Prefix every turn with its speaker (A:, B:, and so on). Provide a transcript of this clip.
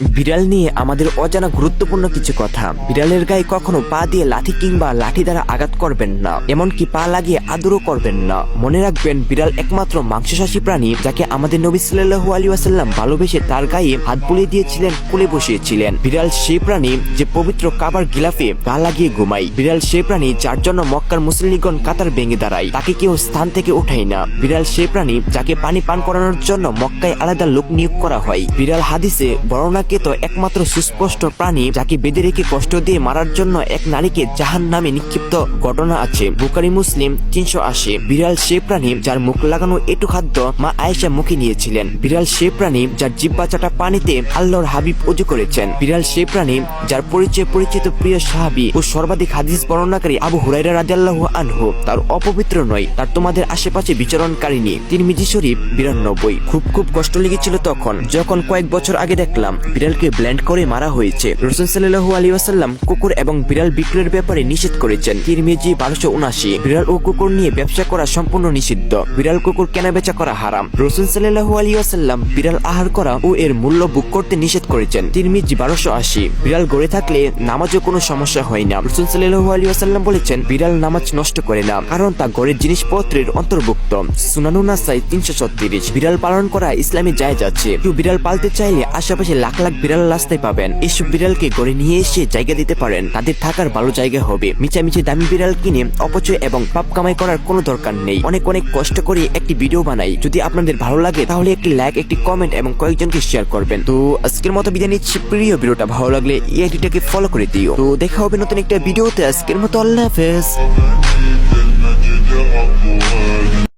A: বিড়াল নিয়ে আমাদের অজানা গুরুত্বপূর্ণ কিছু কথা। বিড়ালের গায়ে কখনো পা দিয়ে লাঠি কিংবা লাঠি দ্বারা আঘাত করবেন না, এমনকি পা লাগিয়ে আদরও করবেন না। মনে রাখবেন, বিড়াল একমাত্র মাংসাশী প্রাণী যাকে আমাদের নবী সাল্লাল্লাহু আলাইহি ওয়াসাল্লাম ভালোবেসে তার গায়ে হাত বুলিয়ে দিয়েছিলেন, কোলে বসিয়েছিলেন। বিড়াল সেই প্রাণী যে পবিত্র কাবার গিলাফে গা লাগিয়ে ঘুমায়। বিড়াল সেই প্রাণী যার জন্য মক্কার মুসল্লিগণ কাতার ভেঙে দাঁড়ায়, তাকে কেউ স্থান থেকে উঠায় না। বিড়াল সেই প্রাণী যাকে পানি পান করানোর জন্য মক্কায় আলাদা লোক নিয়োগ করা হয়। বিড়াল হাদিসে বর্ণনাকৃত একমাত্র সুস্পষ্ট প্রাণী যাকে বেঁধে রেখে কষ্ট দিয়ে মারার জন্য এক নারীকে জাহান্নামে নিক্ষিপ্ত ঘটনা আছে। বুখারী মুসলিম 380। বিড়াল সেই প্রাণী যার মুখ লাগানো এটু খাদ্য মা আয়েশা মুখে নিয়েছিলেন। বিড়াল সেই প্রাণী যার জিহ্বা চাটা পানিতে আল্লাহর হাবিব ওযু করেছেন। বিড়াল সেই প্রাণী যার পরিচয় পরিচিত প্রিয় সাহাবী ও সর্বাধিক হাদিস বর্ণনাকারী আবু হুরায়রা রাদিয়াল্লাহু আনহু তার অপবিত্র নয়, তার তোমাদের আশেপাশে বিচরণকারিণী। তিরমিজি শরীফ 92। খুব কষ্ট লেগেছিল তখন যখন কয়েক বছর আগে দেখলাম বিড়ালকে ব্লেন্ড করে মারা হয়েছে। রাসূল সাল্লাল্লাহু আলাইহি ওয়াসাল্লাম কুকুর এবং বিড়াল বিক্রয়ের ব্যাপারে নিষেধ করেছেন। তিরমিজি 1279। বিড়াল ও কুকুর নিয়ে ব্যবসা করা সম্পূর্ণ নিষিদ্ধ। বিড়াল কুকুর কেনাবেচা করা হারাম। রাসূল সাল্লাল্লাহু আলাইহি ওয়াসাল্লাম বিড়াল আহার করা ও এর মূল্য বুক করতে নিষেধ করেছেন। তিরমিজি 1280। বিড়াল গড়ে থাকলে নামাজও কোনো সমস্যা হয় না। রাসূল সাল্লাল্লাহু আলাইহি ওয়াসাল্লাম বলেছেন, বিড়াল নামাজ নষ্ট করে না, কারণ তা ঘরের জিনিসপত্রের অন্তর্ভুক্ত। সুনানুন নাসাই 336। বিড়াল পালন করা ইসলামে জায়েজ আছে। কেউ বিড়াল পালতে চাইলে আশেপাশে লাখ লাখ বিড়াল রাস্তায় পাবেন। এসব বিড়ালকে গড়ে নিয়ে এসে জায়গা দিতে পারেন, তাদের থাকার ভালো জায়গা হবে। মিচামিচি দামি বিড়াল কিনে অপচয় এবং পাপ কামাই করার কোনো দরকার নেই। অনেক কষ্ট করে একটি ভিডিও বানাই। যদি আপনাদের ভালো লাগে তাহলে একটি লাইক, একটি কমেন্ট এবং কয়েকজনকে শেয়ার করবেন। তো আজকের মতো বিদায় নিচ্ছি। প্রিয় ভিডিওটা ভালো লাগলে এই আইডিটাকে ফলো করে দিও। তো দেখা হবে নতুন একটা ভিডিওতে। আজকের মতো আল্লাহ হাফেজ।